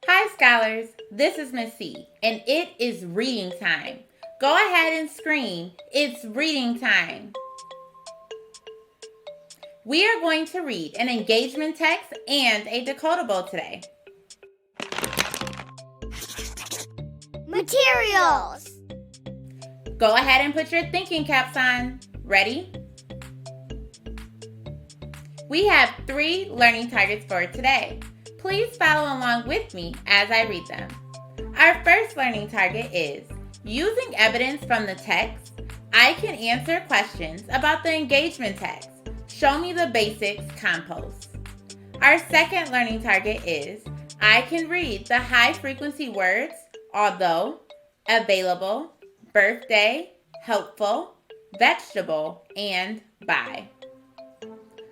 Hi, scholars. This is Miss C, and it is reading time. Go ahead and scream. It's reading time. We are going to read an engagement text and a decodable today. Materials. Go ahead and put your thinking caps on. Ready? We have 3 learning targets for today. Please follow along with me as I read them. Our first learning target is, using evidence from the text, I can answer questions about the engagement text. Show me the basics compost. Our second learning target is, I can read the high frequency words although, available, birthday, helpful, vegetable, and by.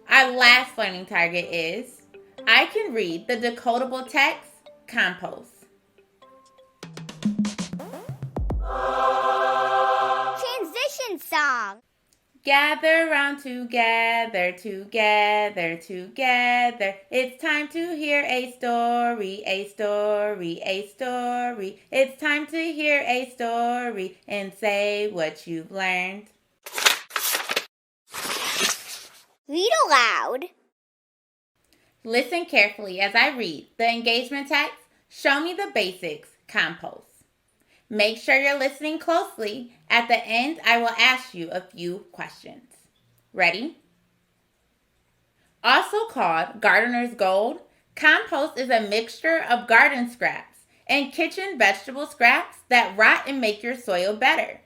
Our last learning target is, I can read the decodable text compost. Transition song. Gather round together, together, together. It's time to hear a story, a story, a story. It's time to hear a story and say what you've learned. Read aloud. Listen carefully as I read the engagement text. Show me the basics compost. Make sure you're listening closely. At the end, I will ask you a few questions. Ready? Also called gardener's gold, compost is a mixture of garden scraps and kitchen vegetable scraps that rot and make your soil better.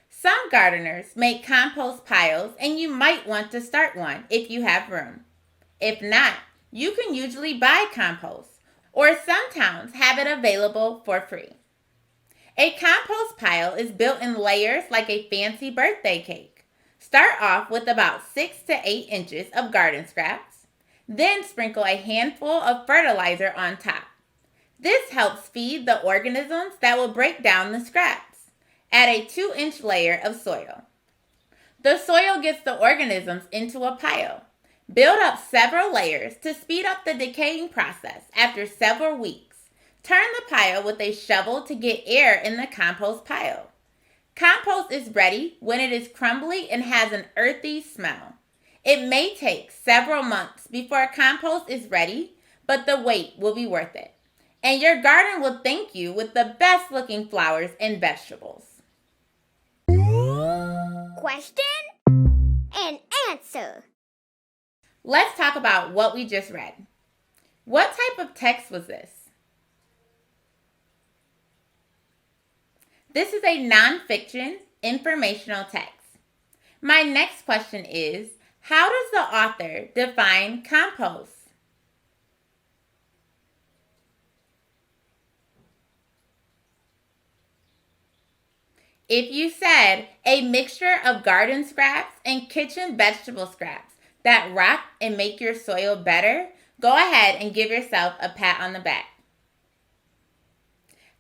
Some gardeners make compost piles, and you might want to start one if you have room. If not, you can usually buy compost, or some towns have it available for free. A compost pile is built in layers like a fancy birthday cake. Start off with about 6 to 8 inches of garden scraps. Then sprinkle a handful of fertilizer on top. This helps feed the organisms that will break down the scraps. Add a 2-inch layer of soil. The soil gets the organisms into a pile. Build up several layers to speed up the decaying process after several weeks. Turn the pile with a shovel to get air in the compost pile. Compost is ready when it is crumbly and has an earthy smell. It may take several months before compost is ready, but the wait will be worth it. And your garden will thank you with the best looking flowers and vegetables. Question and answer. Let's talk about what we just read. What type of text was this? This is a nonfiction, informational text. My next question is, how does the author define compost? If you said a mixture of garden scraps and kitchen vegetable scraps that rot and make your soil better, go ahead and give yourself a pat on the back.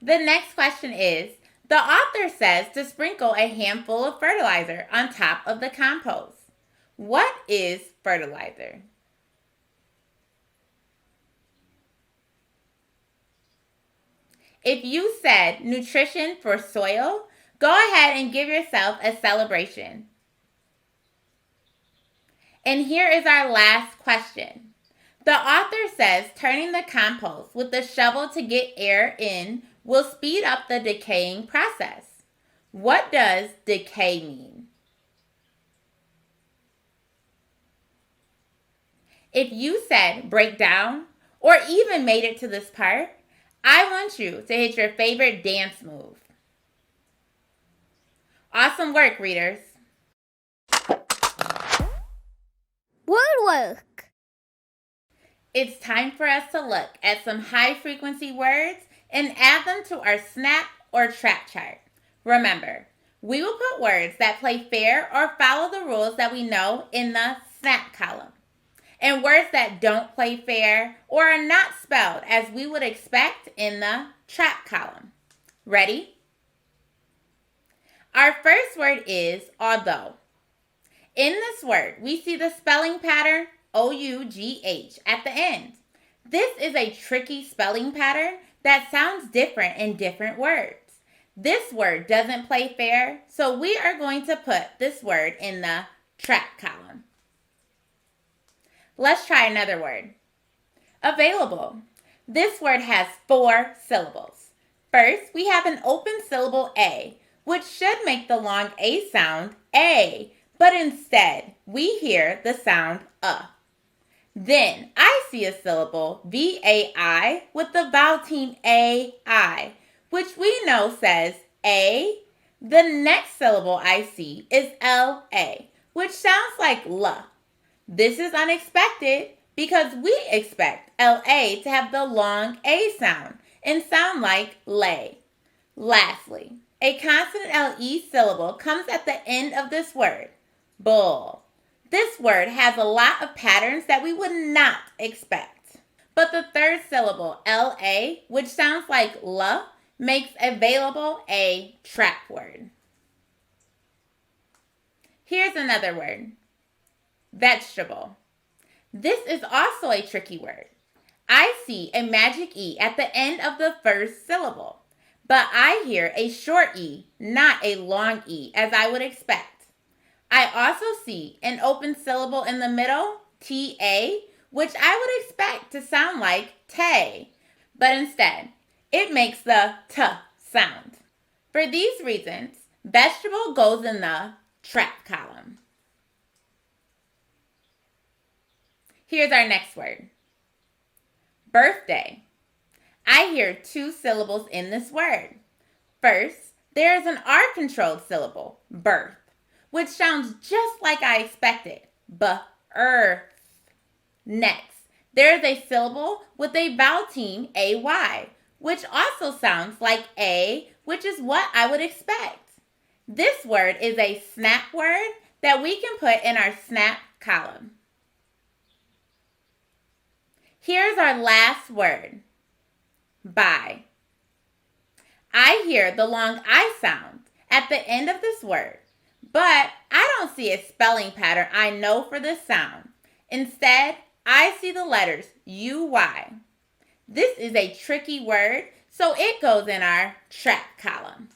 The next question is, the author says to sprinkle a handful of fertilizer on top of the compost. What is fertilizer? If you said nutrition for soil, go ahead and give yourself a celebration. And here is our last question. The author says turning the compost with the shovel to get air in will speed up the decaying process. What does decay mean? If you said break down or even made it to this part, I want you to hit your favorite dance move. Awesome work, readers. Word work. It's time for us to look at some high frequency words and add them to our snap or trap chart. Remember, we will put words that play fair or follow the rules that we know in the snap column, and words that don't play fair or are not spelled as we would expect in the trap column. Ready? Our first word is although. In this word, we see the spelling pattern O-U-G-H at the end. This is a tricky spelling pattern that sounds different in different words. This word doesn't play fair, so we are going to put this word in the trap column. Let's try another word. Available. This word has 4 syllables. First, we have an open syllable A, which should make the long A sound A, but instead, we hear the sound Then, I see a syllable VAI with the vowel team AI, which we know says A. The next syllable I see is LA, which sounds like L. This is unexpected because we expect LA to have the long A sound and sound like lay. Lastly, a consonant LE syllable comes at the end of this word, bull. This word has a lot of patterns that we would not expect. But the third syllable, LA, which sounds like L, makes available a trap word. Here's another word. Vegetable. This is also a tricky word. I see a magic E at the end of the first syllable, but I hear a short E, not a long E, as I would expect. I also see an open syllable in the middle, TA, which I would expect to sound like tay, but instead, it makes the T sound. For these reasons, vegetable goes in the trap column. Here's our next word. Birthday. I hear 2 syllables in this word. First, there is an R-controlled syllable, birth, which sounds just like I expected, b-earth. Next, there is a syllable with a vowel team, AY, which also sounds like A, which is what I would expect. This word is a snap word that we can put in our snap column. Here's our last word, by. I hear the long I sound at the end of this word, but I don't see a spelling pattern I know for this sound. Instead, I see the letters UY. This is a tricky word, so it goes in our trap column.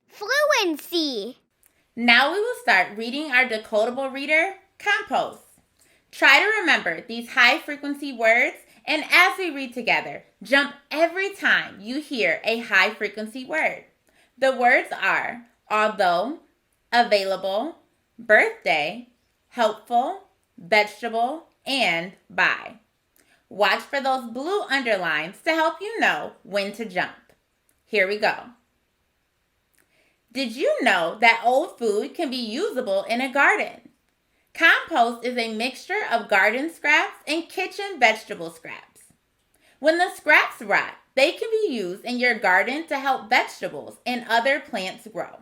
Fluency. Now we will start reading our decodable reader, Compost. Try to remember these high-frequency words, and as we read together, jump every time you hear a high-frequency word. The words are although, available, birthday, helpful, vegetable, and by. Watch for those blue underlines to help you know when to jump. Here we go. Did you know that old food can be usable in a garden? Compost is a mixture of garden scraps and kitchen vegetable scraps. When the scraps rot, they can be used in your garden to help vegetables and other plants grow.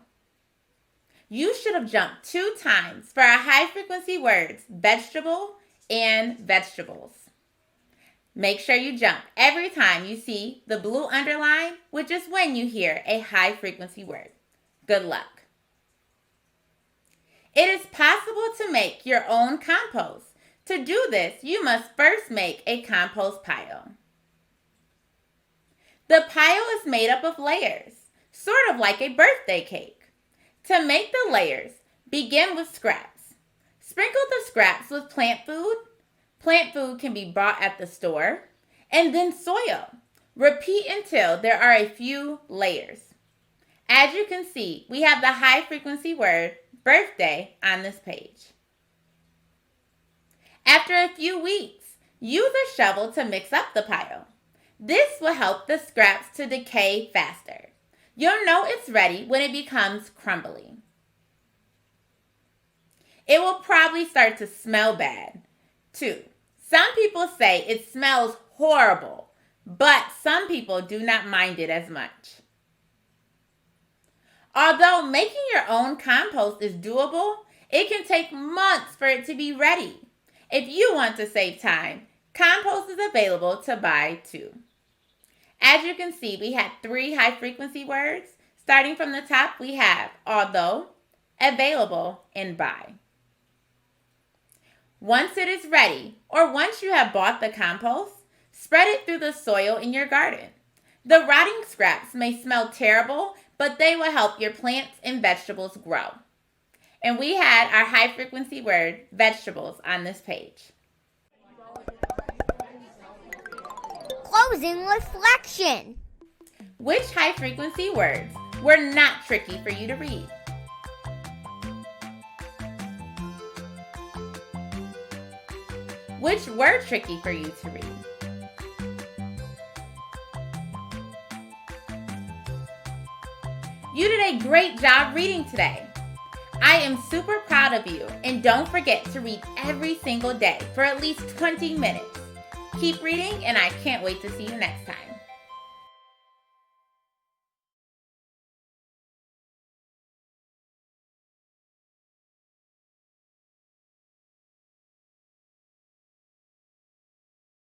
You should have jumped 2 times for our high-frequency words, vegetable and vegetables. Make sure you jump every time you see the blue underline, which is when you hear a high-frequency word. Good luck. It is possible to make your own compost. To do this, you must first make a compost pile. The pile is made up of layers, sort of like a birthday cake. To make the layers, begin with scraps. Sprinkle the scraps with plant food. Plant food can be bought at the store. And then soil. Repeat until there are a few layers. As you can see, we have the high-frequency word birthday on this page. After a few weeks, use a shovel to mix up the pile. This will help the scraps to decay faster. You'll know it's ready when it becomes crumbly. It will probably start to smell bad, too. Some people say it smells horrible, but some people do not mind it as much. Although making your own compost is doable, it can take months for it to be ready. If you want to save time, compost is available to buy too. As you can see, we had 3 high-frequency words. Starting from the top, we have although, available, and by. Once it is ready, or once you have bought the compost, spread it through the soil in your garden. The rotting scraps may smell terrible, but they will help your plants and vegetables grow. And we had our high frequency word, vegetables, on this page. Closing reflection. Which high frequency words were not tricky for you to read? Which were tricky for you to read? You did a great job reading today. I am super proud of you, and don't forget to read every single day for at least 20 minutes. Keep reading, and I can't wait to see you next time.